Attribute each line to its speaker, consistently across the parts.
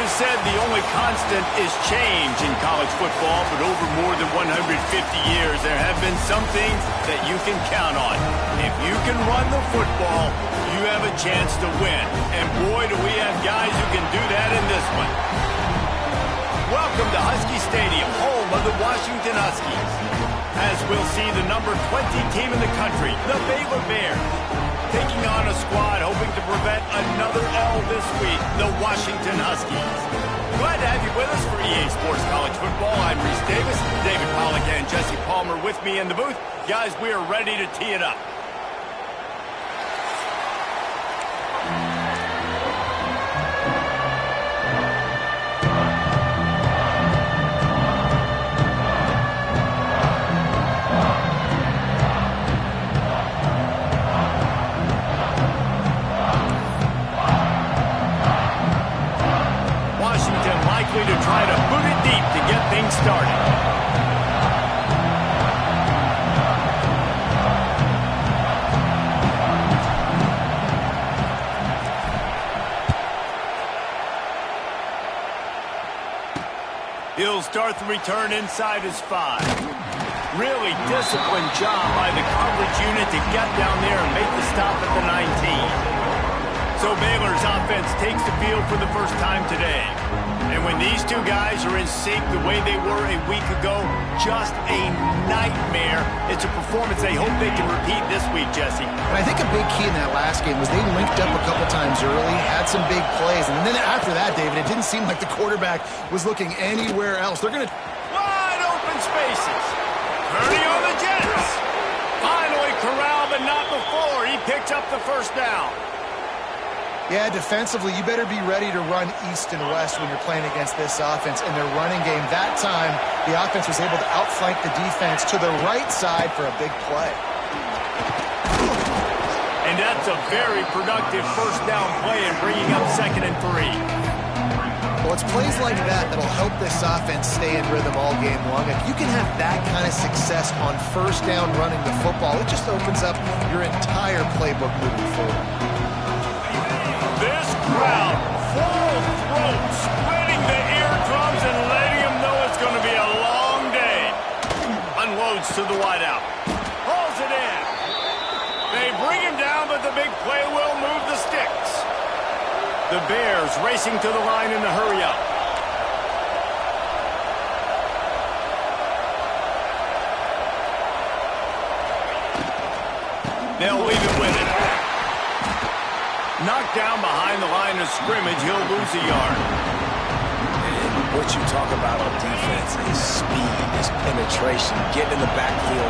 Speaker 1: is said the only constant is change in college football, but over more than 150 years, there have been some things that you can count on. If you can run the football, you have a chance to win. And boy, do we have guys who can do that in this one. Welcome to Husky Stadium, home of the Washington Huskies. As we'll see the number 20 team in the country, the Baylor Bears, taking on a squad hoping to prevent another L this week, the Washington Huskies. Glad to have you with us for EA Sports College Football. I'm Reese Davis, David Pollack and Jesse Palmer with me in the booth. Guys, we are ready to tee it up. To try to boot it deep to get things started. He'll start the return inside his 5. Really disciplined job by the coverage unit to get down there and make the stop at the 19. So Baylor's offense takes the field for the first time today. And when these two guys are in sync the way they were a week ago, just a nightmare. It's a performance they hope they can repeat this week, Jesse.
Speaker 2: And I think a big key in that last game was they linked up a couple times early, had some big plays, and then after that, David, it didn't seem like the quarterback was looking anywhere else. They're going to...
Speaker 1: Wide open spaces. Turning on the Jets. Finally corralled, but not before. He picked up the first down.
Speaker 2: Yeah, defensively, you better be ready to run east and west when you're playing against this offense. In their running game, that time, the offense was able to outflank the defense to the right side for a big play.
Speaker 1: And that's a very productive first down play and bringing up 2nd and 3.
Speaker 2: Well, it's plays like that that'll help this offense stay in rhythm all game long. If you can have that kind of success on first down running the football, it just opens up your entire playbook moving forward.
Speaker 1: This crowd, full throat, spreading the eardrums and letting them know it's going to be a long day. Unloads to the wideout. Hauls it in. They bring him down, but the big play will move the sticks. The Bears racing to the line in the hurry-up. They'll leave it with it. Knocked down behind the line of scrimmage, he'll lose a yard.
Speaker 3: And what you talk about on defense is speed, is penetration, getting in the backfield,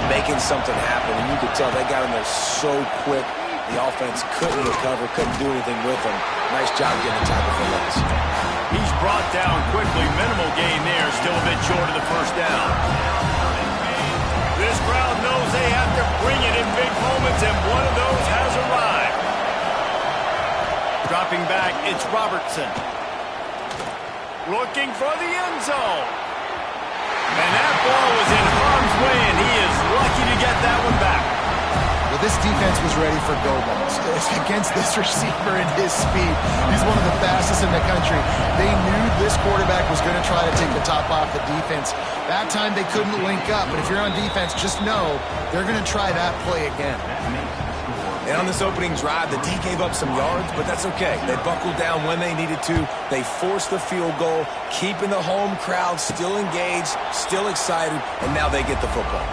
Speaker 3: making something happen. And you could tell they got in there so quick. The offense couldn't recover, couldn't do anything with them. Nice job getting the tackle for loss.
Speaker 1: He's brought down quickly. Minimal gain there, still a bit short of the first down. This crowd knows they have to bring it in big moments, and one of those has arrived. Dropping back, it's Robertson. Looking for the end zone. And that ball was in harm's way, and he is lucky to get that one back.
Speaker 2: Well, this defense was ready for go balls. Against this receiver and his speed, he's one of the fastest in the country. They knew this quarterback was going to try to take the top off the defense. That time they couldn't link up, but if you're on defense, just know they're going to try that play again.
Speaker 3: And on this opening drive, the D gave up some yards, but that's okay. They buckled down when they needed to. They forced the field goal, keeping the home crowd still engaged, still excited, and now they get the football.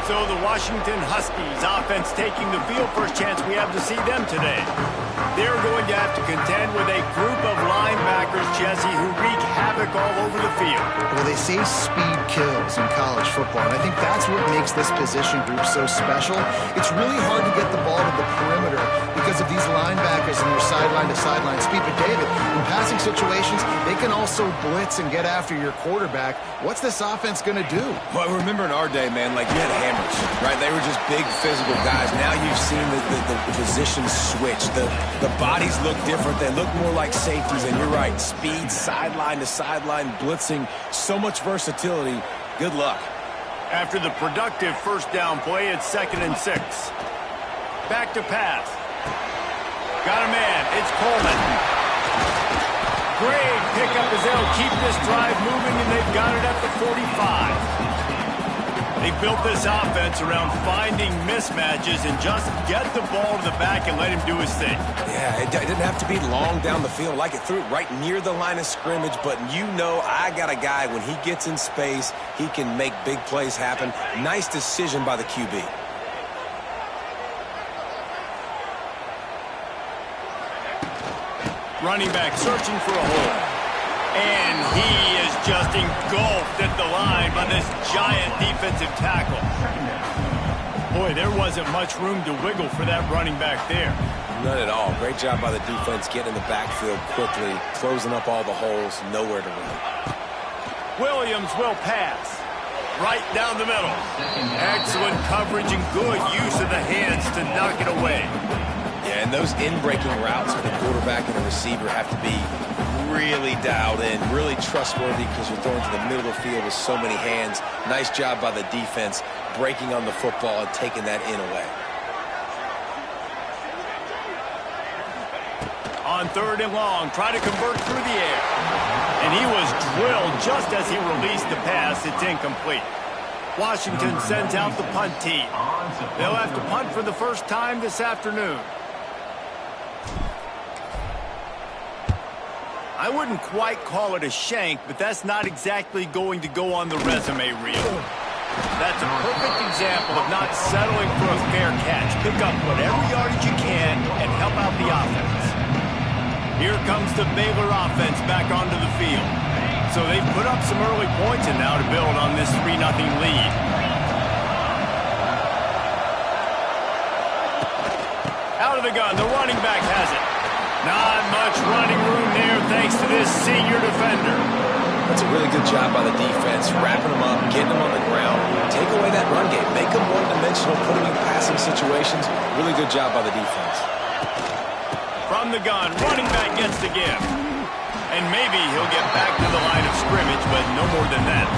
Speaker 1: So the Washington Huskies offense taking the field. First chance we have to see them today. They're going to have to contend with a group of linebackers, Jesse, who wreak havoc all over the field.
Speaker 2: Well, they say speed kills in college football, and I think that's what makes this position group so special. It's really hard to get the ball to the perimeter because of these linebackers and their sideline-to-sideline speed. But, David, in passing situations, they can also blitz and get after your quarterback. What's this offense going to do?
Speaker 3: Well, remember in our day, man, like you had hammers, right? They were just big physical guys. Now you've seen the positions switch. The bodies look different. They look more like safeties, and you're right. Speed, sideline to sideline, blitzing, so much versatility. Good luck.
Speaker 1: After the productive first down play, it's 2nd and 6. Back to pass. Got a man. It's Coleman. Great pickup as they'll keep this drive moving, and they've got it at the 45. They built this offense around finding mismatches and just get the ball to the back and let him do his thing.
Speaker 3: Yeah, it didn't have to be long down the field. Like it threw it right near the line of scrimmage, but you know I got a guy, when he gets in space, he can make big plays happen. Nice decision by the QB.
Speaker 1: Running back searching for a hole. And he is just engulfed at the line by this giant defensive tackle. Boy, there wasn't much room to wiggle for that running back there.
Speaker 3: None at all. Great job by the defense getting in the backfield quickly, closing up all the holes, nowhere to run.
Speaker 1: Williams will pass. Right down the middle. Excellent coverage and good use of the hands to knock it away.
Speaker 3: Yeah, and those in-breaking routes for the quarterback and the receiver have to be really dialed in, really trustworthy, because you're throwing to the middle of the field with so many hands. Nice job by the defense breaking on the football and taking that in away.
Speaker 1: On 3rd and long, try to convert through the air. And he was drilled just as he released the pass. It's incomplete. Washington sends out the punt team. They'll have to punt for the first time this afternoon. I wouldn't quite call it a shank, but that's not exactly going to go on the resume reel. That's a perfect example of not settling for a fair catch. Pick up whatever yardage you can and help out the offense. Here comes the Baylor offense back onto the field. So they've put up some early points and now to build on this 3-0 lead. Out of the gun, the running back has it. Not much running room there thanks to this senior defender.
Speaker 3: That's a really good job by the defense, wrapping them up, getting them on the ground. Take away that run game. Make them one-dimensional, put them in passing situations. Really good job by the defense.
Speaker 1: From the gun, running back gets the give. And maybe he'll get back to the line of scrimmage, but no more than that.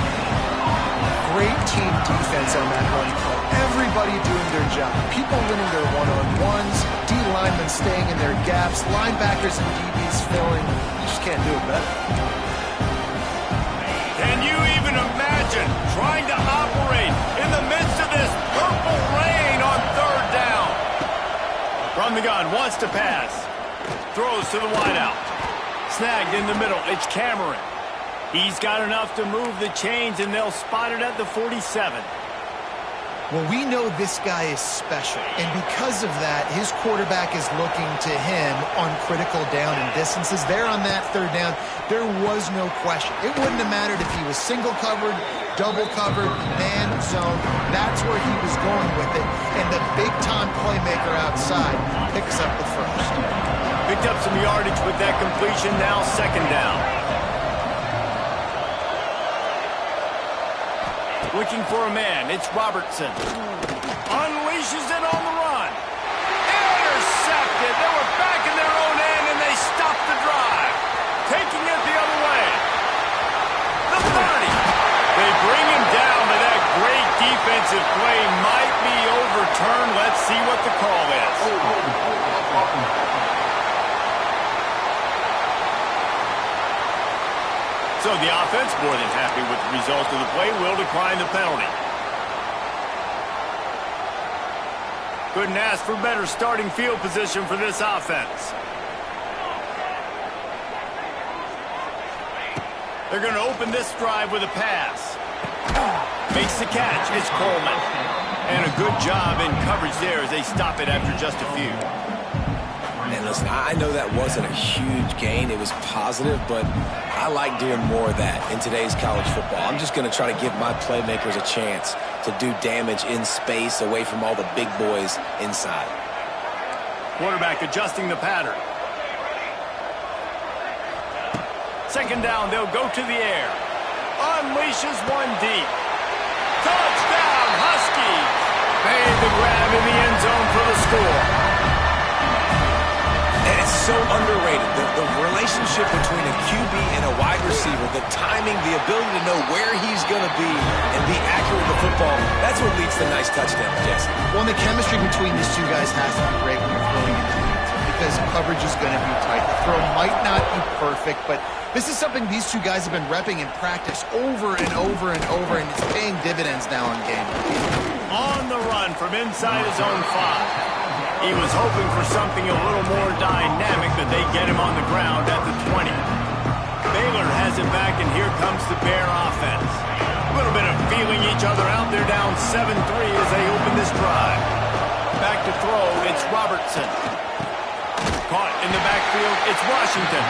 Speaker 2: Great team defense on that run play. Everybody doing their job. People winning their one-on-ones, D-linemen staying in their gaps, linebackers and DBs filling. You just can't do it better.
Speaker 1: Can you even imagine trying to operate in the midst of this purple rain on 3rd down? From the gun, wants to pass. Throws to the wideout. Snagged in the middle. It's Cameron. He's got enough to move the chains, and they'll spot it at the 47.
Speaker 2: Well, we know this guy is special, and because of that, his quarterback is looking to him on critical down and distances. There on that 3rd down, there was no question. It wouldn't have mattered if he was single covered, double covered, man zone. That's where he was going with it, and the big-time playmaker outside picks up the first.
Speaker 1: Picked up some yardage with that completion, now 2nd down. Looking for a man, it's Robertson. Unleashes it on the run. Intercepted. They were back in their own end, and they stopped the drive. Taking it the other way. The 30. They bring him down, but that great defensive play might be overturned. Let's see what the call is. So the offense, more than happy with the result of the play, will decline the penalty. Couldn't ask for better starting field position for this offense. They're going to open this drive with a pass. Makes the catch. It's Coleman. And a good job in coverage there as they stop it after just a few.
Speaker 3: And listen, I know that wasn't a huge gain. It was positive, but I like doing more of that in today's college football. I'm just going to try to give my playmakers a chance to do damage in space away from all the big boys inside.
Speaker 1: Quarterback adjusting the pattern. 2nd down, they'll go to the air. Unleashes one deep. Touchdown, Huskies! Made the grab in the end zone for the score.
Speaker 3: And it's so underrated. The relationship between a QB and a wide receiver, the timing, the ability to know where he's going to be and be accurate with the football, that's what leads to nice touchdowns, Jesse.
Speaker 2: Well, and the chemistry between these two guys has to be great when you're throwing into the end zone, because because coverage is going to be tight. The throw might not be perfect, but this is something these two guys have been repping in practice over and over and over, and it's paying dividends now in game.
Speaker 1: On the run from inside his own 5. He was hoping for something a little more dynamic, but they get him on the ground at the 20. Baylor has it back, and here comes the Bear offense. A little bit of feeling each other out. They're down 7-3 as they open this drive. Back to throw, it's Robertson. Caught in the backfield, it's Washington.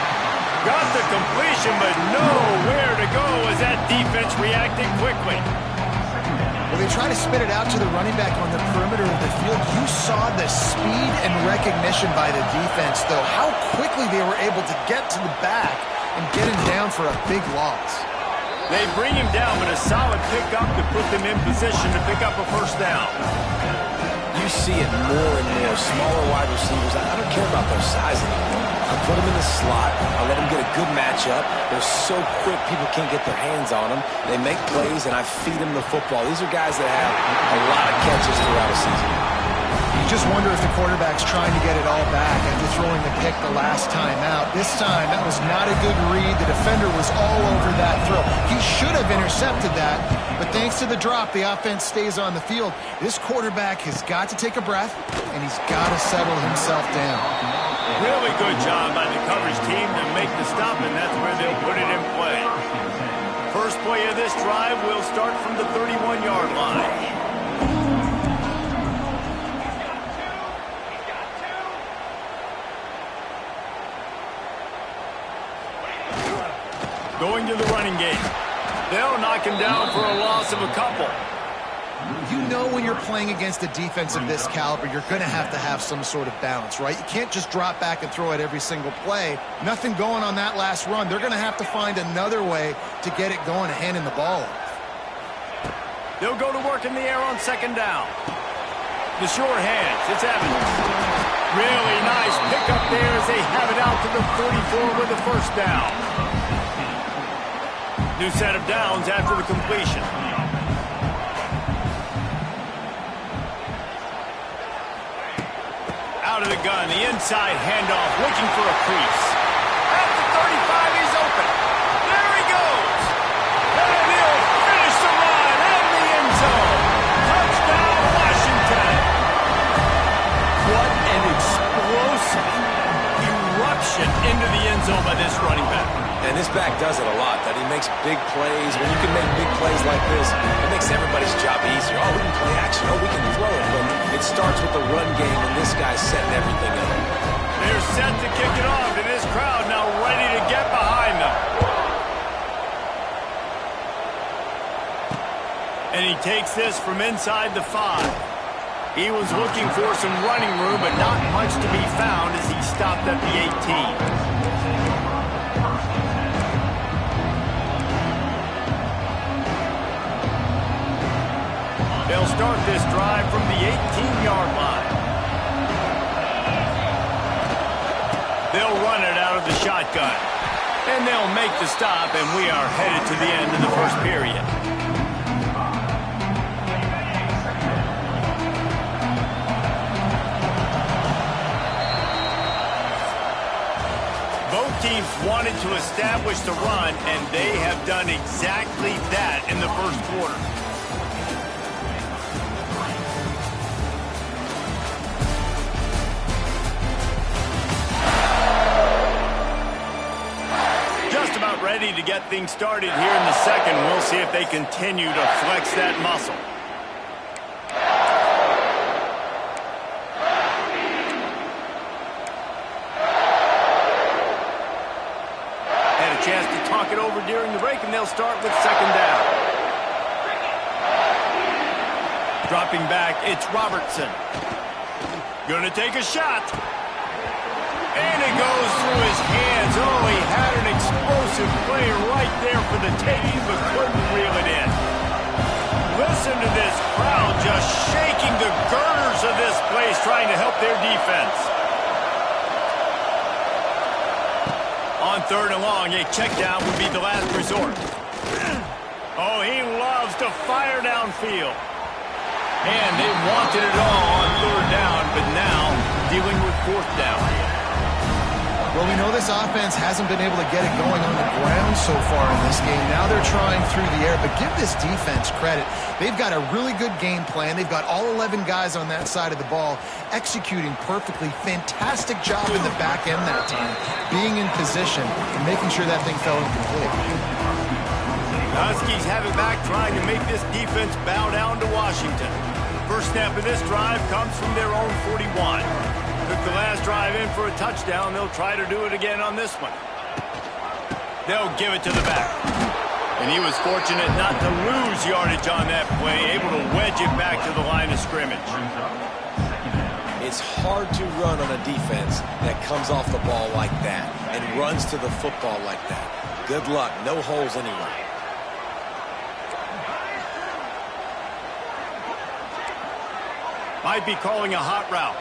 Speaker 1: Got the completion, but nowhere to go as that defense reacted quickly.
Speaker 2: Well, they try to spit it out to the running back on the perimeter of the field. You saw the speed and recognition by the defense, though. How quickly they were able to get to the back and get him down for a big loss.
Speaker 1: They bring him down, but a solid pickup to put them in position to pick up a first down.
Speaker 3: You see it more and more. Smaller wide receivers, I don't care about their size anymore. I put them in the slot. I let them get a good matchup. They're so quick, people can't get their hands on them. They make plays, and I feed them the football. These are guys that have a lot of catches throughout a season.
Speaker 2: You just wonder if the quarterback's trying to get it all back after throwing the pick the last time out. This time, that was not a good read. The defender was all over that throw. He should have intercepted that, but thanks to the drop, the offense stays on the field. This quarterback has got to take a breath, and he's got to settle himself down.
Speaker 1: Really good job by the coverage team to make the stop, and that's where they'll put it in play. First play of this drive will start from the 31-yard line. Going to the running game. They'll knock him down for a loss of a couple.
Speaker 2: You know when you're playing against a defense of this caliber, you're going to have some sort of balance, right? You can't just drop back and throw it every single play. Nothing going on that last run. They're going to have to find another way to get it going and handing the ball off.
Speaker 1: They'll go to work in the air on second down. The short hands, it's Evans. Really nice pickup there as they have it out to the 44 with the first down. New set of downs after the completion. Out of the gun, the inside handoff, looking for a crease. At the 35, he's open. There he goes. And he'll finish the run in the end zone. Touchdown, Washington. What an explosive eruption into the end zone by this running back.
Speaker 3: And this back does it a lot, that he makes big plays. When you can make big plays like this, it makes everybody's job easier. Oh, we can play action. Oh, we can throw it. But it starts with the run game, and this guy's setting everything up.
Speaker 1: They're set to kick it off, and this crowd now ready to get behind them. And he takes this from inside the 5. He was looking for some running room, but not much to be found as he stopped at the 18. They'll start this drive from the 18-yard line. They'll run it out of the shotgun. And they'll make the stop, and we are headed to the end of the first period. Both teams wanted to establish the run, and they have done exactly that in the first quarter. Ready to get things started here in the second. We'll see if they continue to flex that muscle. Had a chance to talk it over during the break, and they'll start with second down. Dropping back, it's Robertson. Gonna take a shot. And it goes through his hands. Oh, he had an explosive play right there for the taking, but couldn't reel it in. Listen to this crowd just shaking the girders of this place, trying to help their defense. On third and long, a check down would be the last resort. Oh, he loves to fire downfield. And they wanted it all on third down, but now dealing with fourth down.
Speaker 2: Well, we know this offense hasn't been able to get it going on the ground so far in this game. Now they're trying through the air, but give this defense credit. They've got a really good game plan. They've got all 11 guys on that side of the ball executing perfectly. Fantastic job in the back end that time, being in position and making sure that thing fell incomplete.
Speaker 1: The Huskies have it back, trying to make this defense bow down to Washington. First snap of this drive comes from their own 41. Took the last drive in for a touchdown. They'll try to do it again on this one. They'll give it to the back. And he was fortunate not to lose yardage on that play, able to wedge it back to the line of scrimmage.
Speaker 3: It's hard to run on a defense that comes off the ball like that and runs to the football like that. Good luck. No holes anywhere.
Speaker 1: Might be calling a hot route.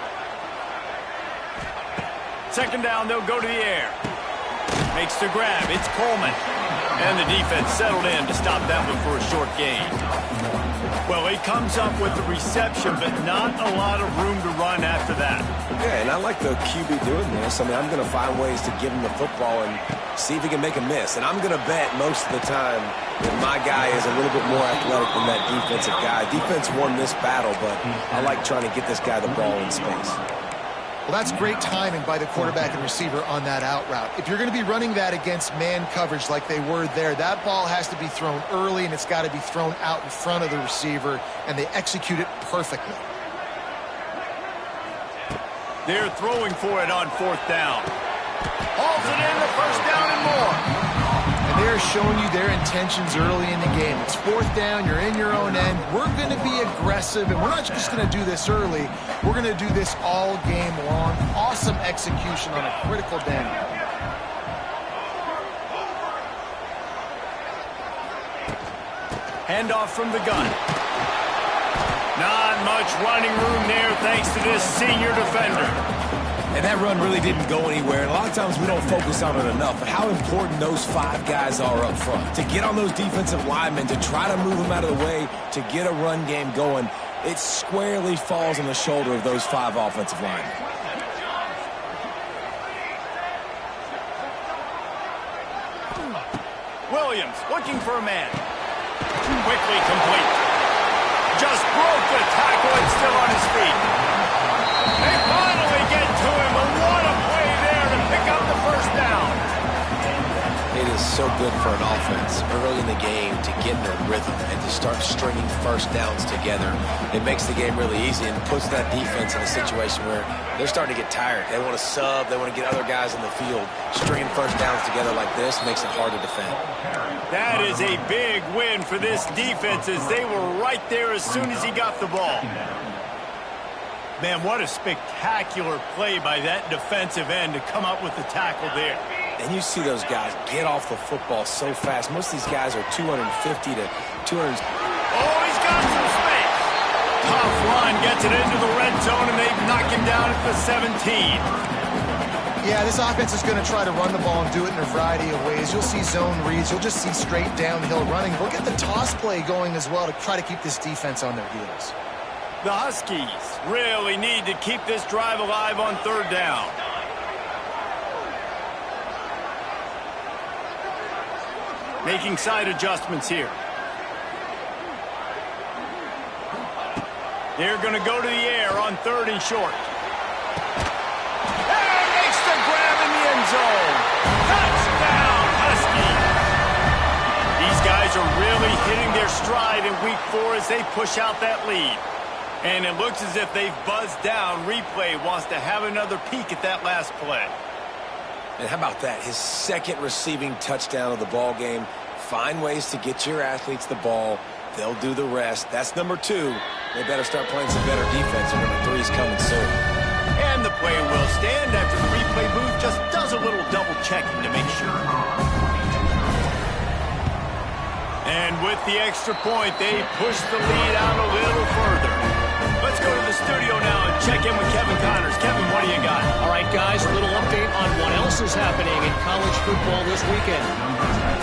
Speaker 1: Second down, they'll go to the air. Makes the grab. It's Coleman. And the defense settled in to stop that one for a short gain. Well, he comes up with the reception, but not a lot of room to run after that.
Speaker 3: Yeah, and I like the QB doing this. I mean, I'm going to find ways to give him the football and see if he can make a miss. And I'm going to bet most of the time that my guy is a little bit more athletic than that defensive guy. Defense won this battle, but I like trying to get this guy the ball in space.
Speaker 2: Well, that's great timing by the quarterback and receiver on that out route. If you're going to be running that against man coverage like they were there, that ball has to be thrown early, and it's got to be thrown out in front of the receiver, and they execute it perfectly.
Speaker 1: They're throwing for it on fourth down. Hauls it in, the first down and more.
Speaker 2: And they're showing you their intentions early in the game. It's fourth down, you're in your own end. We're going to be aggressive, and we're not just going to do this early. We're going to do this all game long. Awesome execution on a critical down.
Speaker 1: Handoff from the gun. Not much running room there thanks to this senior defender.
Speaker 3: And that run really didn't go anywhere. And a lot of times we don't focus on it enough, but how important those 5 guys are up front. To get on those defensive linemen, to try to move them out of the way, to get a run game going, it squarely falls on the shoulder of those 5 offensive linemen.
Speaker 1: Williams looking for a man. Quickly complete. Just broke the tackle and still on his feet. They finally get to him, but what a play there to pick up the first down.
Speaker 3: It is so good for an offense early in the game to get in a rhythm and to start stringing first downs together. It makes the game really easy and puts that defense in a situation where they're starting to get tired. They want to sub. They want to get other guys in the field. Stringing first downs together like this makes it hard to defend.
Speaker 1: That is a big win for this defense as they were right there as soon as he got the ball. Man, what a spectacular play by that defensive end to come up with the tackle there.
Speaker 3: And you see those guys get off the football so fast. Most of these guys are 250 to 200.
Speaker 1: Oh, he's got some space. Tough run, gets it into the red zone, and they knock him down at the 17.
Speaker 2: Yeah, this offense is going to try to run the ball and do it in a variety of ways. You'll see zone reads. You'll just see straight downhill running. We'll get the toss play going as well to try to keep this defense on their heels.
Speaker 1: The Huskies really need to keep this drive alive on third down. Making side adjustments here. They're going to go to the air on third and short. And makes the grab in the end zone. Touchdown, Huskies. These guys are really hitting their stride in week 4 as they push out that lead. And it looks as if they've buzzed down. Replay wants to have another peek at that last play.
Speaker 3: And how about that? His second receiving touchdown of the ball game. Find ways to get your athletes the ball. They'll do the rest. That's number 2. They better start playing some better defense, and number 3 is coming soon.
Speaker 1: And the play will stand after the replay booth just does a little double checking to make sure. And with the extra point, they push the lead out a little further. Let's go to the studio now and check in with Kevin Connors. Kevin, what do you got?
Speaker 4: All right, guys, a little update on what else is happening in college football this weekend.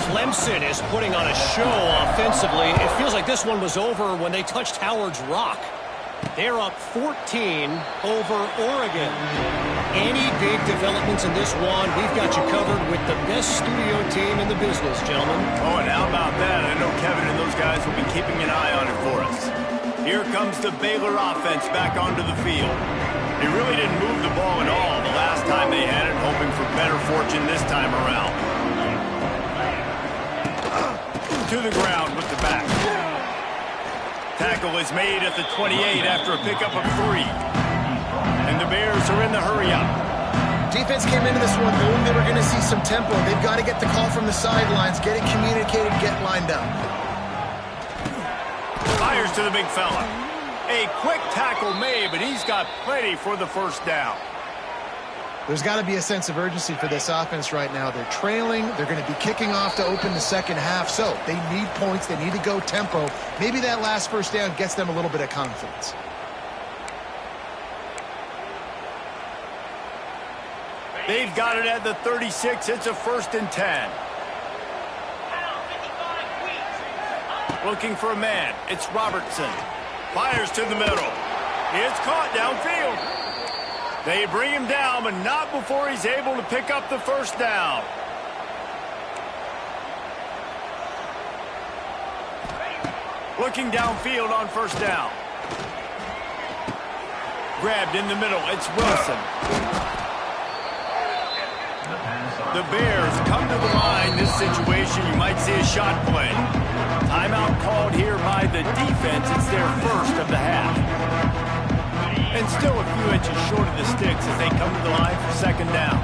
Speaker 4: Clemson is putting on a show offensively. It feels like this one was over when they touched Howard's Rock. They're up 14 over Oregon. Any big developments in this one, we've got you covered with the best studio team in the business, gentlemen.
Speaker 1: Oh, and how about that? I know Kevin and those guys will be keeping an eye on it for us. Here comes the Baylor offense back onto the field. They really didn't move the ball at all the last time they had it, hoping for better fortune this time around. To the ground with the back. Tackle is made at the 28 after a pickup of 3. And the Bears are in the hurry-up.
Speaker 2: Defense came into this one knowing they were going to see some tempo. They've got to get the call from the sidelines, get it communicated, get lined up.
Speaker 1: Fires to the big fella. A quick tackle made, but he's got plenty for the first down.
Speaker 2: There's got to be a sense of urgency for this offense right now. They're trailing. They're going to be kicking off to open the second half. So they need points. They need to go tempo. Maybe that last first down gets them a little bit of confidence.
Speaker 1: They've got it at the 36. It's a 1st and 10. Looking for a man. It's Robertson. Fires to the middle. It's caught downfield. They bring him down, but not before he's able to pick up the first down. Looking downfield on first down. Grabbed in the middle. It's Wilson. The Bears come to the line. This situation, you might see a shot play. Timeout called here by the defense. It's their first of the half. And still a few inches short of the sticks as they come to the line for second down.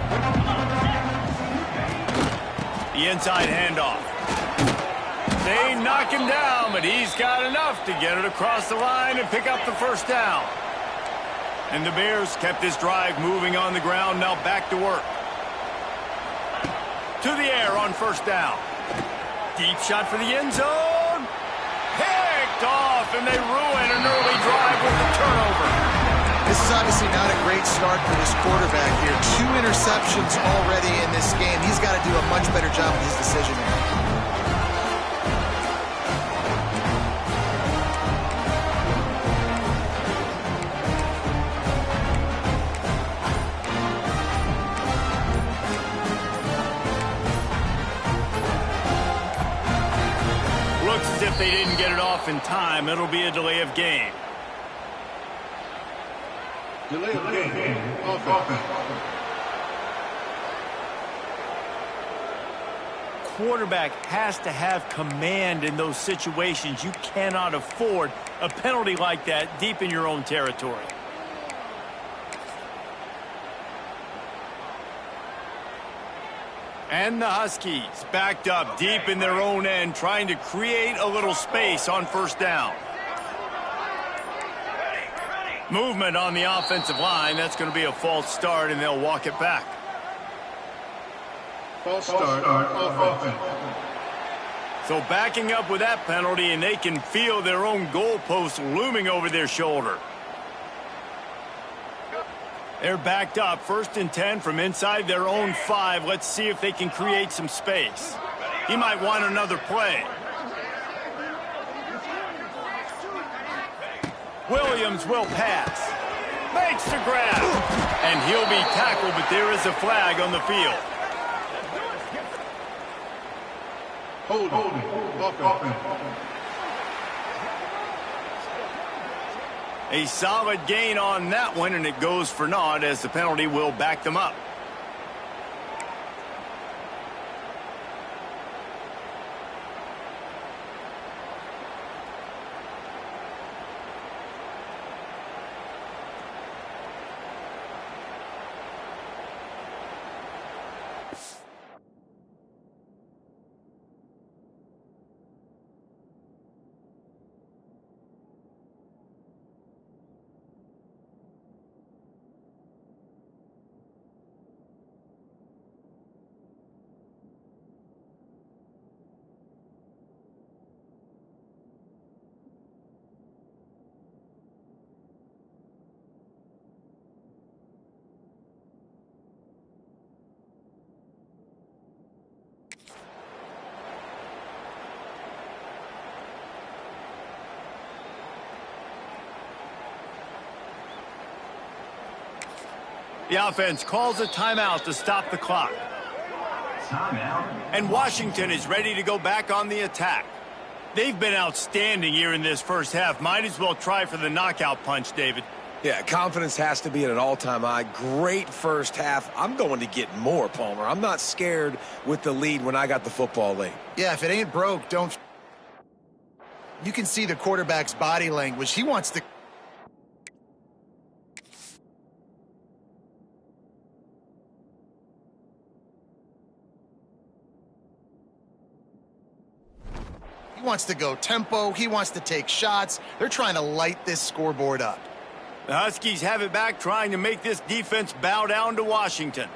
Speaker 1: The inside handoff. They knock him down, but he's got enough to get it across the line and pick up the first down. And the Bears kept this drive moving on the ground, now back to work. To the air on first down. Deep shot for the end zone. Picked off, and they ruin an early drive with the turnover.
Speaker 2: This is obviously not a great start for this quarterback here. 2 interceptions already in this game. He's got to do a much better job with his decision-making.
Speaker 1: Looks as if they didn't get it off in time. It'll be a delay of game.
Speaker 5: Delay of game. Offense.
Speaker 1: Quarterback has to have command in those situations. You cannot afford a penalty like that deep in your own territory. And the Huskies backed up deep in their own end, trying to create a little space on first down. Movement on the offensive line. That's going to be a false start, and they'll walk it back.
Speaker 5: False start offense.
Speaker 1: So backing up with that penalty, and they can feel their own goalpost looming over their shoulder. They're backed up, 1st and 10 from inside their own 5. Let's see if they can create some space. He might want another play. Williams will pass. Makes the grab. And he'll be tackled, but there is a flag on the field.
Speaker 5: Holding. Offense.
Speaker 1: A solid gain on that one, and it goes for naught as the penalty will back them up. The offense calls a timeout to stop the clock. And Washington is ready to go back on the attack. They've been outstanding here in this first half. Might as well try for the knockout punch, David.
Speaker 3: Yeah, confidence has to be at an all-time high. Great first half. I'm going to get more, Palmer. I'm not scared with the lead when I got the football late.
Speaker 2: Yeah, if it ain't broke, don't... You can see the quarterback's body language. He wants to... He wants to go tempo. He wants to take shots. They're trying to light this scoreboard up.
Speaker 1: The Huskies have it back, trying to make this defense bow down to Washington.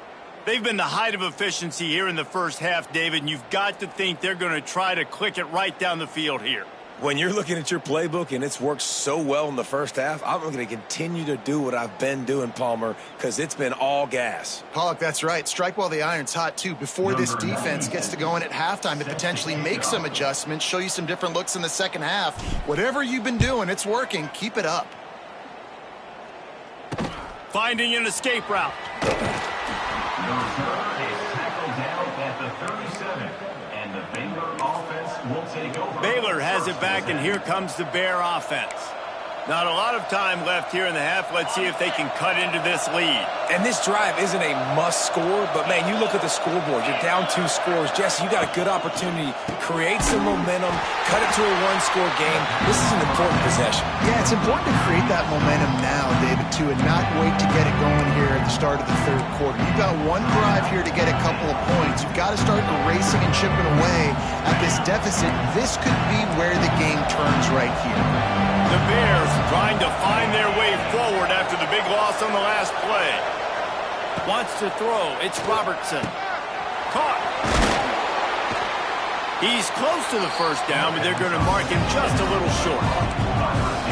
Speaker 1: They've been the height of efficiency here in the first half, David, and you've got to think they're going to try to click it right down the field here.
Speaker 3: When you're looking at your playbook and it's worked so well in the first half, I'm going to continue to do what I've been doing, Palmer, because it's been all gas.
Speaker 2: Pollock, that's right. Strike while the iron's hot, too. Before this defense gets to going at halftime to potentially make some adjustments, show you some different looks in the second half. Whatever you've been doing, it's working. Keep it up.
Speaker 1: Finding an escape route.
Speaker 6: The return is tackled down at the 37, and the Baylor offense will take over.
Speaker 1: Baylor has it back, and here comes the Bear offense. Not a lot of time left here in the half. Let's see if they can cut into this lead.
Speaker 3: And this drive isn't a must score, but, man, you look at the scoreboard. You're down 2 scores. Jesse, you got a good opportunity. Create some momentum. Cut it to a 1-score game. This is an important possession.
Speaker 2: Yeah, it's important to create that momentum now, David, too, and not wait to get it going here at the start of the third quarter. You've got one drive here to get a couple of points. You've got to start erasing and chipping away at this deficit. This could be where the game turns right here.
Speaker 1: The Bears trying to find their way forward after the big loss on the last play. Wants to throw. It's Robertson. Caught. He's close to the first down, but they're going to mark him just a little short.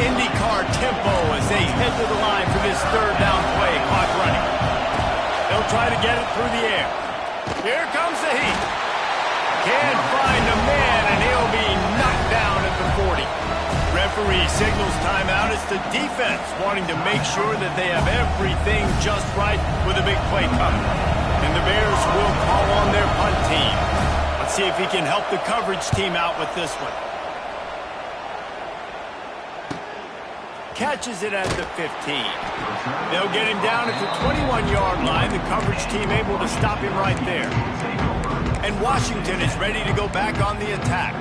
Speaker 1: IndyCar tempo as they head to the line for this third down play. Clock running. They'll try to get it through the air. Here comes the heat. Can't find a man, and he'll be knocked down at the 40. Referee signals timeout. It's the defense wanting to make sure that they have everything just right with a big play coming. And the Bears will call on their punt team. Let's see if he can help the coverage team out with this one. Catches it at the 15. They'll get him down at the 21-yard line. The coverage team able to stop him right there. And Washington is ready to go back on the attack.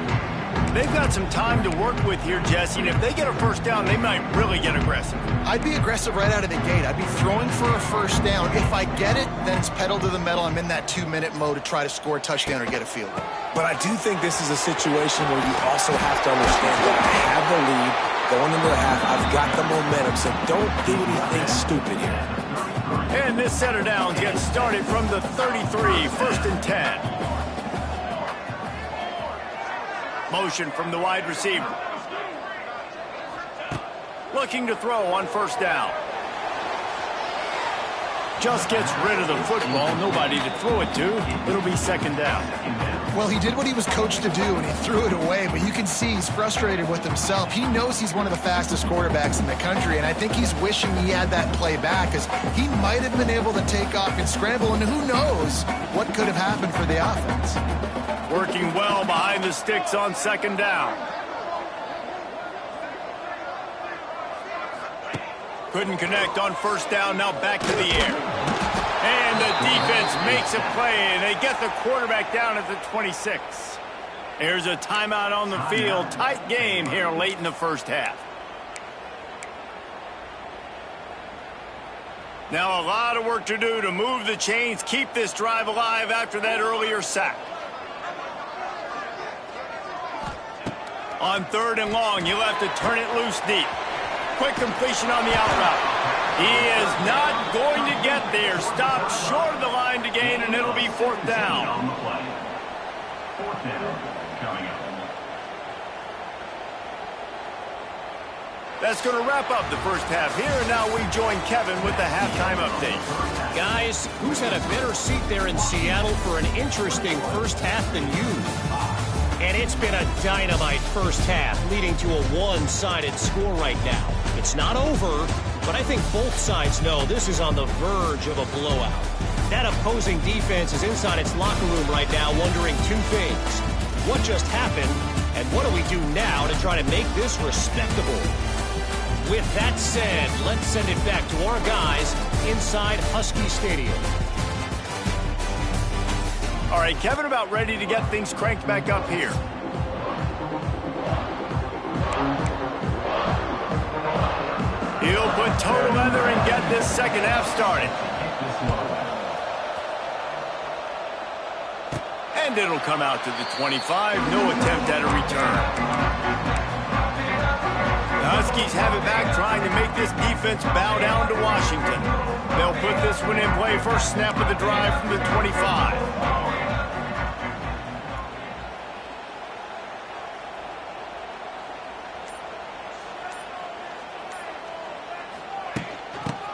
Speaker 1: They've got some time to work with here, Jesse, and if they get a first down, they might really get aggressive.
Speaker 2: I'd be aggressive right out of the gate. I'd be throwing for a first down. If I get it, then it's pedal to the metal. I'm in that 2-minute mode to try to score a touchdown or get a field goal.
Speaker 3: But I do think this is a situation where you also have to understand that I have the lead going into the half. I've got the momentum, so don't do anything stupid here.
Speaker 1: And this set of downs gets started from the 33, 1st and 10. Motion from the wide receiver. Looking to throw on first down. Just gets rid of the football. Nobody to throw it to. It'll be second down.
Speaker 2: Well, he did what he was coached to do, and he threw it away, but you can see he's frustrated with himself. He knows he's one of the fastest quarterbacks in the country, and I think he's wishing he had that play back, because he might have been able to take off and scramble, and who knows what could have happened for the offense.
Speaker 1: Working well behind the sticks on second down. Couldn't connect on first down, now back to the air. And the defense makes a play, and they get the quarterback down at the 26. There's a timeout on the field. Tight game here late in the first half. Now a lot of work to do to move the chains, keep this drive alive after that earlier sack. On 3rd and long, you'll have to turn it loose deep. Quick completion on the out route. He is not going to get there. Stopped short of the line to gain, and it'll be 4th down.
Speaker 6: On the play. 4th down coming up.
Speaker 1: That's going to wrap up the first half here, and now we join Kevin with the halftime update.
Speaker 4: Guys, who's had a better seat there in Seattle for an interesting first half than you? And it's been a dynamite first half, leading to a one-sided score right now. It's not over, but I think both sides know this is on the verge of a blowout. That opposing defense is inside its locker room right now wondering two things. What just happened, and what do we do now to try to make this respectable? With that said, let's send it back to our guys inside Husky Stadium.
Speaker 1: All right, Kevin about ready to get things cranked back up here. He'll put total leather and get this second half started. And it'll come out to the 25. No attempt at a return. The Huskies have it back, trying to make this defense bow down to Washington. They'll put this one in play. First snap of the drive from the 25.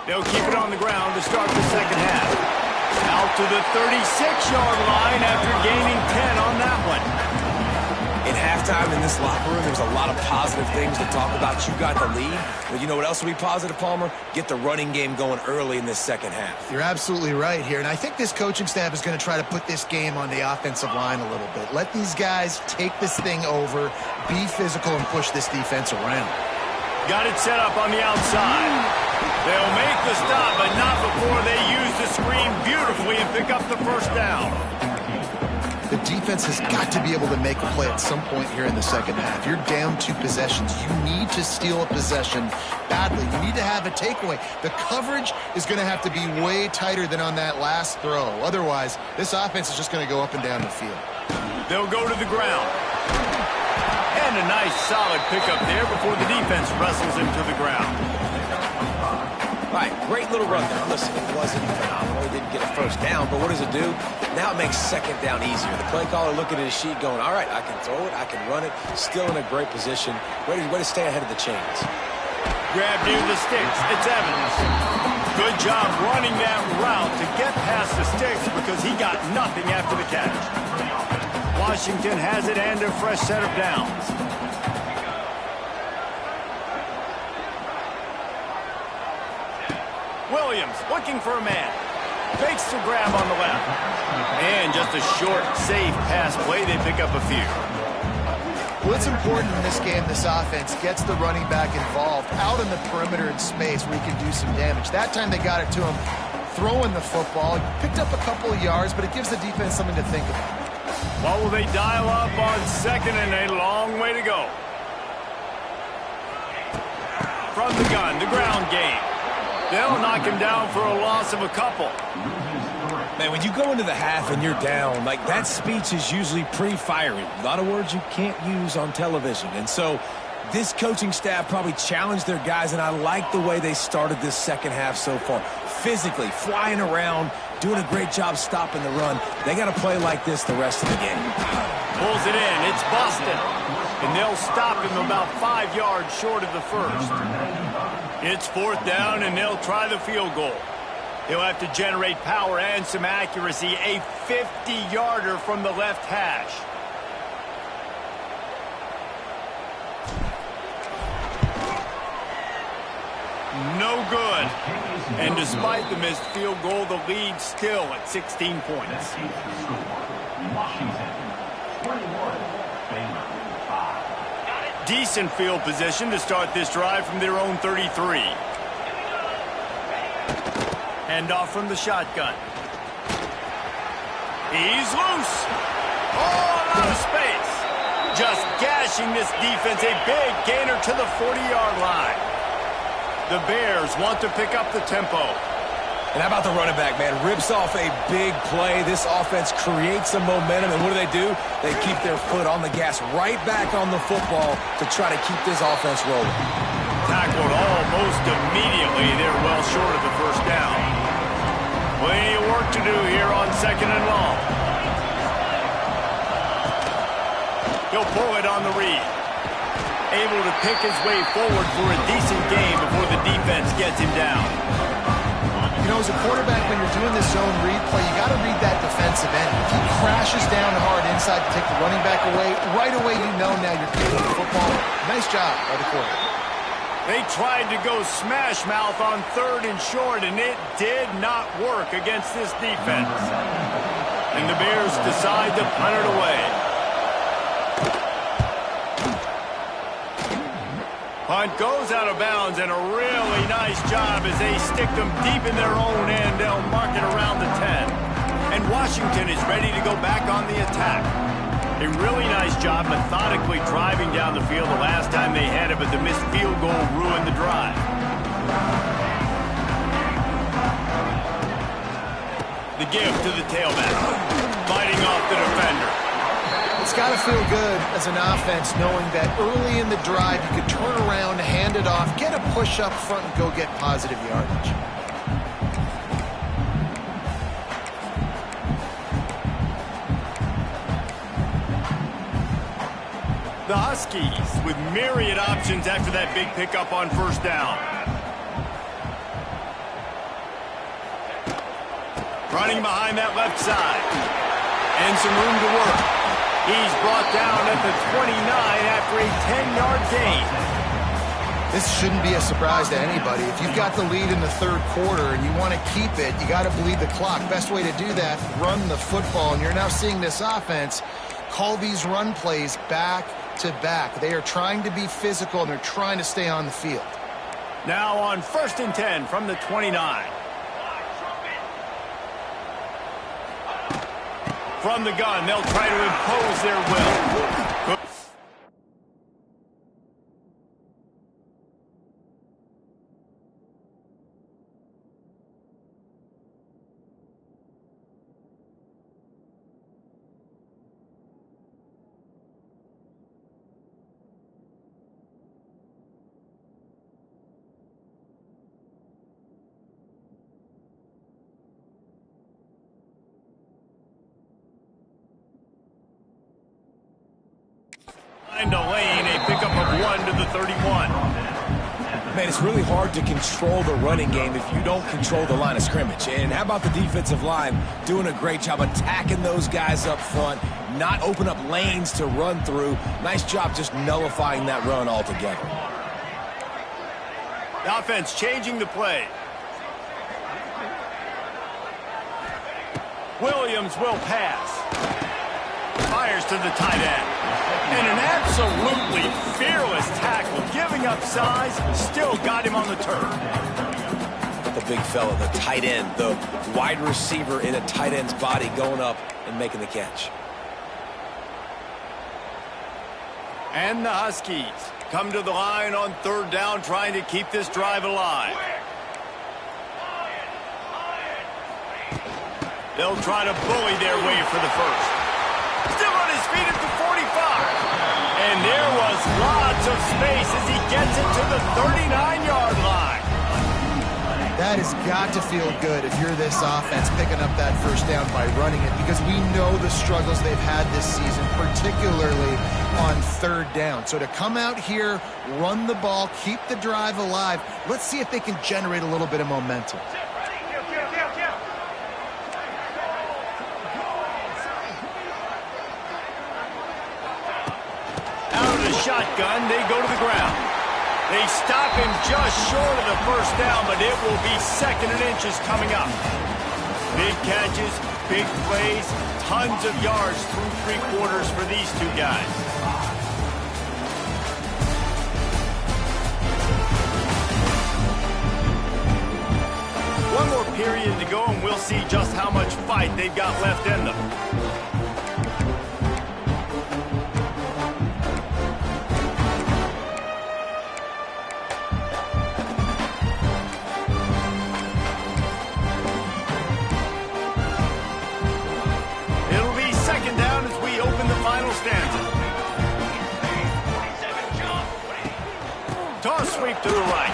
Speaker 1: They'll keep it on the ground to start the second half. Out to the 36-yard line after gaining 10 on that one.
Speaker 3: In halftime in this locker room, there's a lot of positive things to talk about. You got the lead. But you know what else will be positive, Palmer? Get the running game going early in this second half.
Speaker 2: You're absolutely right here. And I think this coaching staff is going to try to put this game on the offensive line a little bit. Let these guys take this thing over, be physical, and push this defense around.
Speaker 1: Got it set up on the outside. They'll make the stop, but not before they use the screen beautifully and pick up the first down.
Speaker 2: The defense has got to be able to make a play at some point here in the second half. You're down 2 possessions. You need to steal a possession badly. You need to have a takeaway. The coverage is going to have to be way tighter than on that last throw. Otherwise, this offense is just going to go up and down the field.
Speaker 1: They'll go to the ground. And a nice solid pickup there before the defense wrestles him to the ground.
Speaker 3: All right, great little run there. Listen, it wasn't phenomenal. He didn't get a first down, but what does it do? Now it makes second down easier. The play caller looking at his sheet going, all right, I can throw it, I can run it. Still in a great position. Way to stay ahead of the chains.
Speaker 1: Grab near the sticks. It's Evans. Good job running that route to get past the sticks because he got nothing after the catch. Washington has it and a fresh set of downs. Williams looking for a man. Fakes the grab on the left. And just a short, safe pass play. They pick up a few.
Speaker 2: Well, it's important in this game, this offense gets the running back involved out in the perimeter in space where he can do some damage. That time they got it to him throwing the football. Picked up a couple of yards, but it gives the defense something to think about.
Speaker 1: What will they dial up on second and a long way to go? From the gun, the ground game. They'll knock him down for a loss of a couple.
Speaker 3: Man, when you go into the half and you're down, like that speech is usually pretty fiery. A lot of words you can't use on television. And so this coaching staff probably challenged their guys, and I like the way they started this second half so far. Physically, flying around, doing a great job stopping the run. They got to play like this the rest of the game.
Speaker 1: Pulls it in. It's Boston. And they'll stop him about 5 yards short of the first. It's fourth down, and they'll try the field goal. He'll have to generate power and some accuracy. A 50-yarder from the left hash. No good. And despite the missed field goal, the lead still at 16 points.
Speaker 6: Washington, 21, Baylor, 5.
Speaker 1: Decent field position to start this drive from their own 33. Hand off from the shotgun. He's loose. Oh, a lot of space. Just gashing this defense. A big gainer to the 40-yard line. The Bears want to pick up the tempo.
Speaker 3: And how about the running back, man? Rips off a big play. This offense creates some momentum, and what do? They keep their foot on the gas right back on the football to try to keep this offense rolling.
Speaker 1: Tackled almost immediately. They're well short of the first down. Plenty of work to do here on second and long. He'll pull it on the read. Able to pick his way forward for a decent game before the defense gets him down.
Speaker 2: You know, as a quarterback, when you're doing this zone read play, you got to read that defensive end. If he crashes down hard inside to take the running back away, right away you know now you're kicking the football. Nice job by the quarterback.
Speaker 1: They tried to go smash mouth on 3rd and short, and it did not work against this defense. And the Bears decide to punt it away. Punt goes out of bounds, and a really nice job as they stick them deep in their own end. They'll mark it around the 10. And Washington is ready to go back on the attack. A really nice job methodically driving down the field the last time they had it, but the missed field goal ruined the drive. The give to the tailback, fighting off the defender.
Speaker 2: It's got to feel good as an offense knowing that early in the drive you could turn around, hand it off, get a push up front, and go get positive yardage.
Speaker 1: The Huskies with myriad options after that big pickup on 1st down. Running behind that left side. And some room to work. He's brought down at the 29 after a 10-yard gain.
Speaker 2: This shouldn't be a surprise to anybody. If you've got the lead in the 3rd quarter and you want to keep it, you got to bleed the clock. Best way to do that, run the football. And you're now seeing this offense call these run plays back to back. They are trying to be physical, and they're trying to stay on the field.
Speaker 1: Now on 1st and 10 from the 29. From the gun, they'll try to impose their will. To lane, a pickup of 1 to the 31.
Speaker 3: Man, it's really hard to control the running game if you don't control the line of scrimmage. And how about the defensive line doing a great job attacking those guys up front, not open up lanes to run through. Nice job just nullifying that run altogether.
Speaker 1: The offense changing the play. Williams will pass. Fires to the tight end. And an absolutely fearless tackle, giving up size, still got him on the turf.
Speaker 3: The big fella, the tight end, the wide receiver in a tight end's body going up and making the catch.
Speaker 1: And the Huskies come to the line on 3rd down, trying to keep this drive alive. They'll try to bully their way for the first. Still on his feet at the 45. And there was lots of space as he gets it to the 39-yard line.
Speaker 2: That has got to feel good if you're this offense picking up that 1st down by running it, because we know the struggles they've had this season, particularly on 3rd down. So to come out here, run the ball, keep the drive alive, let's see if they can generate a little bit of momentum.
Speaker 1: Shotgun, they go to the ground. They stop him just short of the 1st down, but it will be 2nd and inches coming up. Big catches, big plays, tons of yards through 3 quarters for these two guys. One more period to go, and we'll see just how much fight they've got left in them. Toss sweep to the right.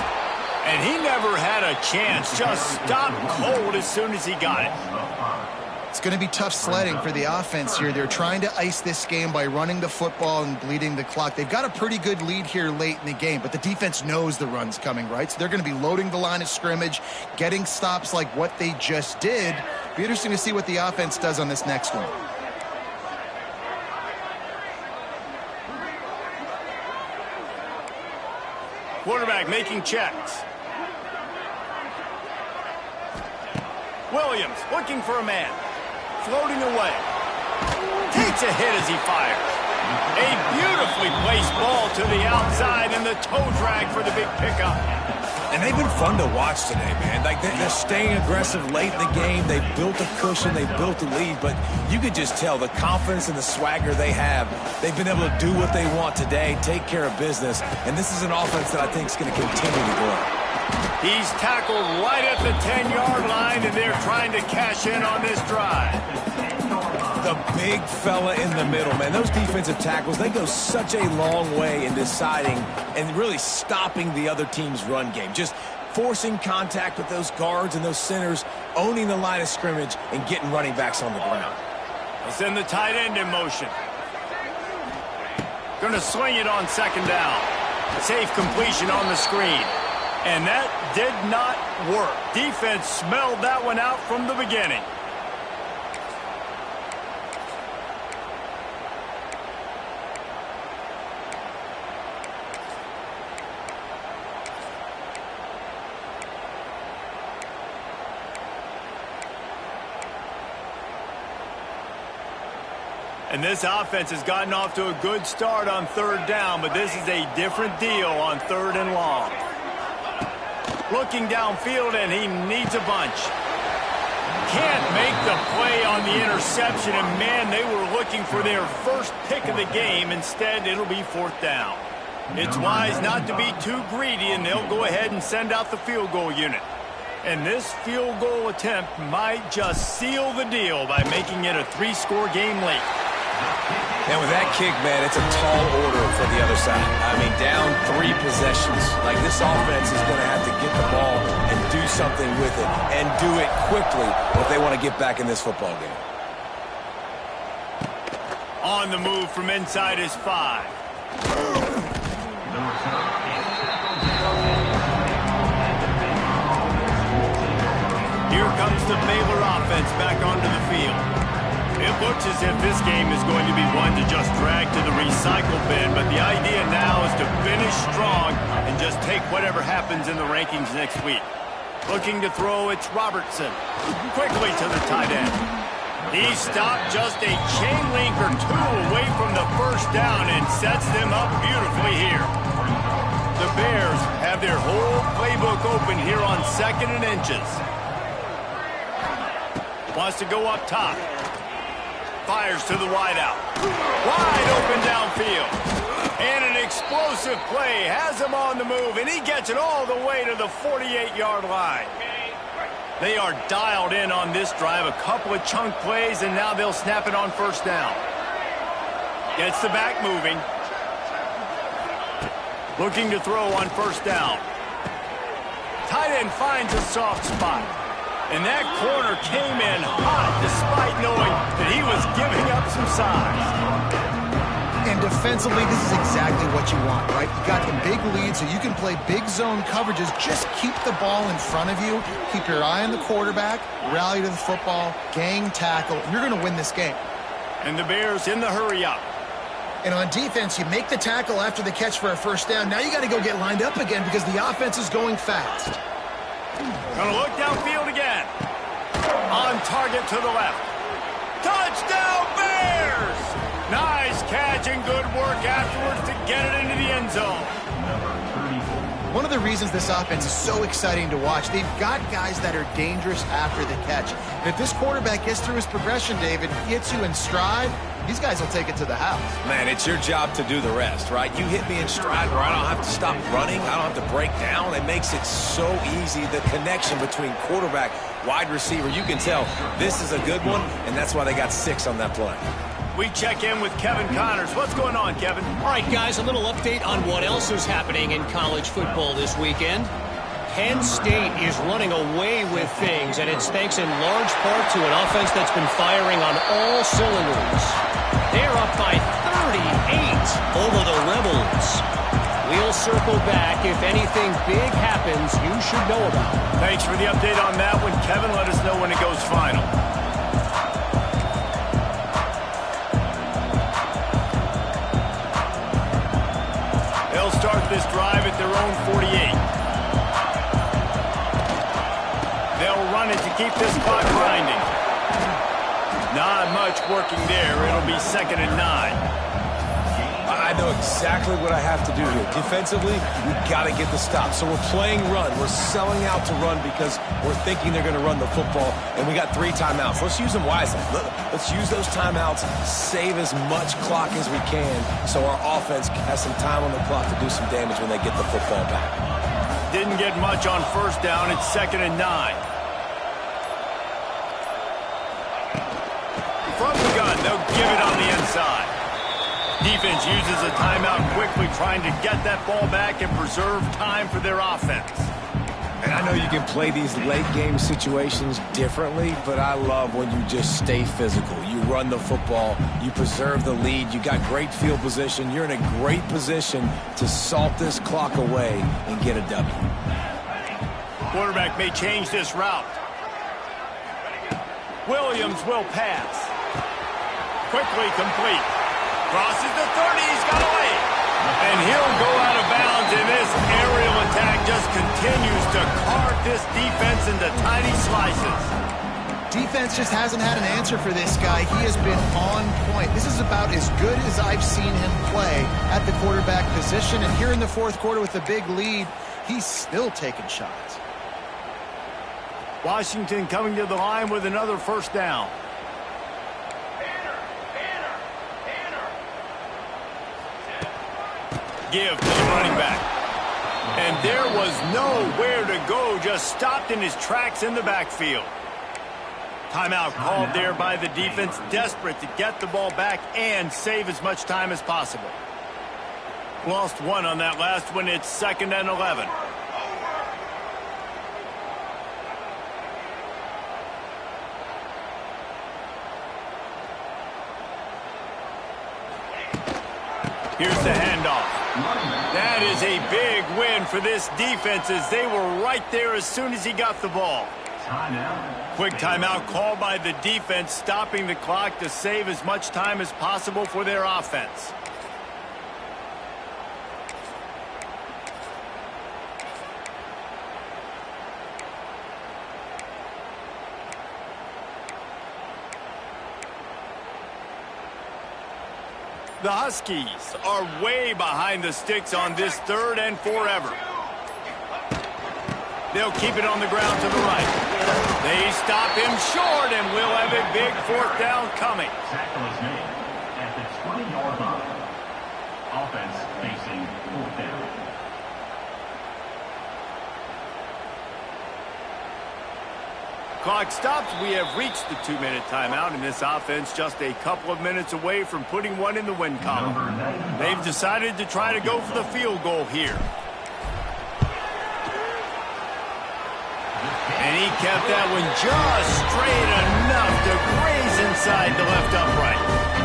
Speaker 1: And he never had a chance. Just stopped cold as soon as he got it.
Speaker 2: It's going to be tough sledding for the offense here. They're trying to ice this game by running the football and bleeding the clock. They've got a pretty good lead here late in the game, but the defense knows the run's coming, right? So they're going to be loading the line of scrimmage, getting stops like what they just did. Be interesting to see what the offense does on this next one.
Speaker 1: Quarterback making checks. Williams looking for a man. Floating away. Takes a hit as he fires. A beautifully placed ball to the outside and the toe drag for the big pickup.
Speaker 3: And they've been fun to watch today, man. Like, they're staying aggressive late in the game. They built a cushion. They built a lead. But you could just tell the confidence and the swagger they have. They've been able to do what they want today, take care of business. And this is an offense that I think is going to continue to grow.
Speaker 1: He's tackled right at the 10-yard line, and they're trying to cash in on this drive.
Speaker 3: The big fella in the middle, man. Those defensive tackles, they go such a long way in deciding and really stopping the other team's run game. Just forcing contact with those guards and those centers, owning the line of scrimmage, and getting running backs on the ground.
Speaker 1: They'll send the tight end in motion. Going to swing it on second down. Safe completion on the screen. And that did not work. Defense smelled that one out from the beginning. And this offense has gotten off to a good start on third down, but this is a different deal on third and long. Looking downfield, and he needs a bunch. Can't make the play on the interception, and man, they were looking for their first pick of the game. Instead, it'll be fourth down. It's wise not to be too greedy, and they'll go ahead and send out the field goal unit. And this field goal attempt might just seal the deal by making it a 3-score game late.
Speaker 3: And with that kick, man, it's a tall order for the other side. I mean, down 3 possessions. Like, this offense is going to have to get the ball and do something with it, and do it quickly if they want to get back in this football game.
Speaker 1: On the move from inside his 5. Here comes the Baylor offense back onto the field. It looks as if this game is going to be one to just drag to the recycle bin, but the idea now is to finish strong and just take whatever happens in the rankings next week. Looking to throw, it's Robertson. Quickly to the tight end. He stopped just a chain link or 2 away from the first down and sets them up beautifully here. The Bears have their whole playbook open here on 2nd and inches. Wants to go up top. Fires to the wideout. Wide open downfield. And an explosive play has him on the move, and he gets it all the way to the 48-yard line. They are dialed in on this drive. A couple of chunk plays, and now they'll snap it on first down. Gets the back moving. Looking to throw on first down. Tight end finds a soft spot. And that corner came in hot despite knowing that he was giving up some size.
Speaker 2: And defensively, this is exactly what you want, right? You got the big lead, so you can play big zone coverages. Just keep the ball in front of you. Keep your eye on the quarterback. Rally to the football. Gang tackle. You're going to win this game.
Speaker 1: And the Bears in the hurry up.
Speaker 2: And on defense, you make the tackle after the catch for a first down. Now you got to go get lined up again because the offense is going fast.
Speaker 1: Gonna look downfield again. On target to the left. Touchdown Bears! Nice catch and good work afterwards to get it into the end zone.
Speaker 2: One of the reasons this offense is so exciting to watch, they've got guys that are dangerous after the catch. And if this quarterback gets through his progression, David, hits you in stride, these guys will take it to the house.
Speaker 3: Man, it's your job to do the rest, right? You hit me in stride where I don't have to stop running. I don't have to break down. It makes it so easy. The connection between quarterback, wide receiver, you can tell this is a good one, and that's why they got 6 on that play.
Speaker 1: We check in with Kevin Connors. What's going on, Kevin?
Speaker 4: All right, guys, a little update on what else is happening in college football this weekend. Penn State is running away with things, and it's thanks in large part to an offense that's been firing on all cylinders. They're up by 38 over the Rebels. We'll circle back. If anything big happens, you should know about it.
Speaker 1: Thanks for the update on that one, Kevin. Let us know when it goes final. They'll start this drive at the their own 48. They'll run it to keep this clock grinding. Not much working there. It'll be 2nd and 9.
Speaker 3: I know exactly what I have to do here. Defensively, we got to get the stop. So we're playing run. We're selling out to run because we're thinking they're going to run the football, and we got 3 timeouts. Let's use them wisely. Let's use those timeouts, save as much clock as we can so our offense has some time on the clock to do some damage when they get the football back.
Speaker 1: Didn't get much on 1st down. It's 2nd and 9. From the gun, they'll give it on the inside. Defense uses a timeout quickly, trying to get that ball back and preserve time for their offense.
Speaker 3: And I know you can play these late-game situations differently, but I love when you just stay physical. You run the football, you preserve the lead, you got great field position, you're in a great position to salt this clock away and get a W.
Speaker 1: Quarterback may change this route. Williams will pass. Quickly complete. Crosses the 30, he's got away. And he'll go out of bounds, and this aerial attack just continues to carve this defense into tiny slices.
Speaker 2: Defense just hasn't had an answer for this guy. He has been on point. This is about as good as I've seen him play at the quarterback position. And here in the 4th quarter with a big lead, he's still taking shots.
Speaker 1: Washington coming to the line with another 1st down. Give to the running back. And there was nowhere to go, just stopped in his tracks in the backfield. Timeout called there by the defense, desperate to get the ball back and save as much time as possible. Lost 1 on that last one. It's 2nd and 11. Here's the handoff. That is a big win for this defense as they were right there as soon as he got the ball. Quick timeout called by the defense, stopping the clock to save as much time as possible for their offense. The Huskies are way behind the sticks on this 3rd and forever. They'll keep it on the ground to the right. They stop him short, and we'll have a big 4th down coming.
Speaker 6: Tackle is made at the 20-yard line. Offense facing 4th down.
Speaker 1: Clock stops. We have reached the 2-minute timeout, and this offense just a couple of minutes away from putting one in the win column. They've decided to try to go for the field goal here. And he kept that one just straight enough to graze inside the left upright.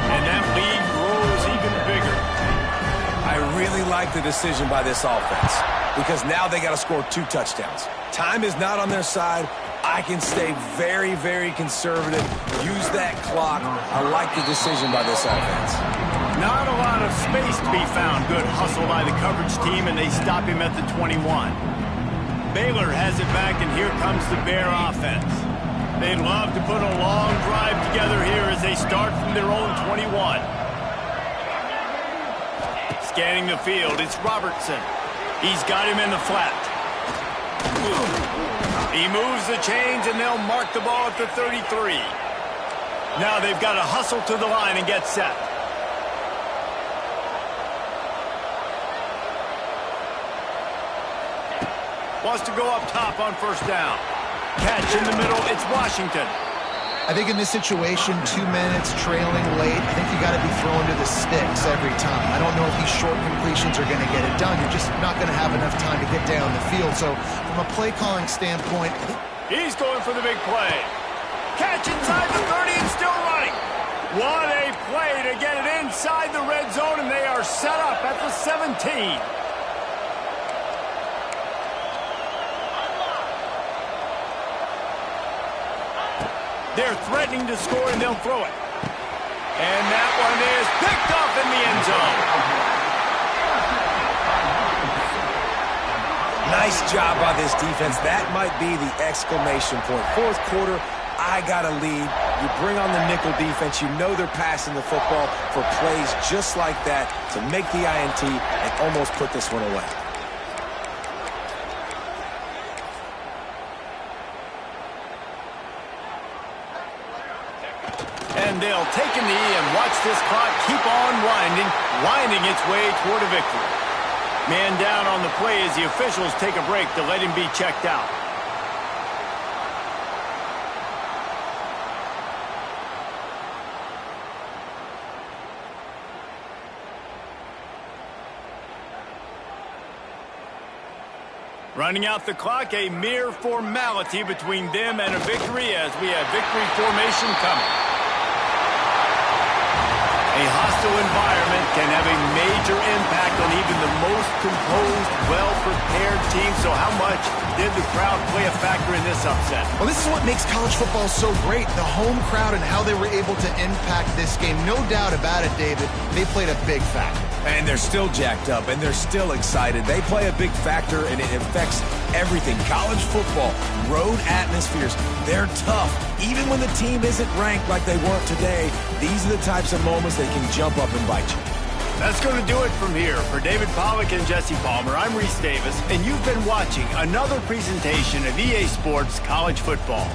Speaker 1: And that lead grows even bigger.
Speaker 3: I really like the decision by this offense because now they got to score 2 touchdowns. Time is not on their side. I can stay very, very conservative. Use that clock. I like the decision by this offense.
Speaker 1: Not a lot of space to be found. Good hustle by the coverage team, and they stop him at the 21. Baylor has it back, and here comes the Bear offense. They'd love to put a long drive together here as they start from their own 21. Scanning the field, it's Robertson. He's got him in the flat. He moves the chains, and they'll mark the ball at the 33. Now they've got to hustle to the line and get set. Wants to go up top on 1st down. Catch in the middle, it's Washington.
Speaker 2: I think in this situation, 2 minutes, trailing late, I think you got to be thrown to the sticks every time. I don't know if these short completions are going to get it done. You're just not going to have enough time to get down the field. So from a play calling standpoint,
Speaker 1: he's going for the big play. Catch inside the 30 and still running. What a play to get it inside the red zone, and they are set up at the 17. They're threatening to score, and they'll throw it. And that one is picked off in the end zone.
Speaker 3: Nice job by this defense. That might be the exclamation point. Fourth quarter, I got a lead. You bring on the nickel defense. You know they're passing the football for plays just like that to make the INT and almost put this one away.
Speaker 1: And they'll take a knee and watch this clock keep on winding its way toward a victory. Man down on the play as the officials take a break to let him be checked out. Running out the clock, a mere formality between them and a victory as we have victory formation coming. A hostile environment can have a major impact on even the most composed, well-prepared team. So how much did the crowd play a factor in this upset?
Speaker 2: Well, this is what makes college football so great, the home crowd and how they were able to impact this game. No doubt about it, David, they played a big factor.
Speaker 3: And they're still jacked up, and they're still excited. They play a big factor, and it affects everything. College football, road atmospheres, they're tough. Even when the team isn't ranked like they weren't today, these are the types of moments they can jump up and bite you.
Speaker 1: That's going to do it from here. For David Pollack and Jesse Palmer, I'm Reese Davis, and you've been watching another presentation of EA Sports College Football.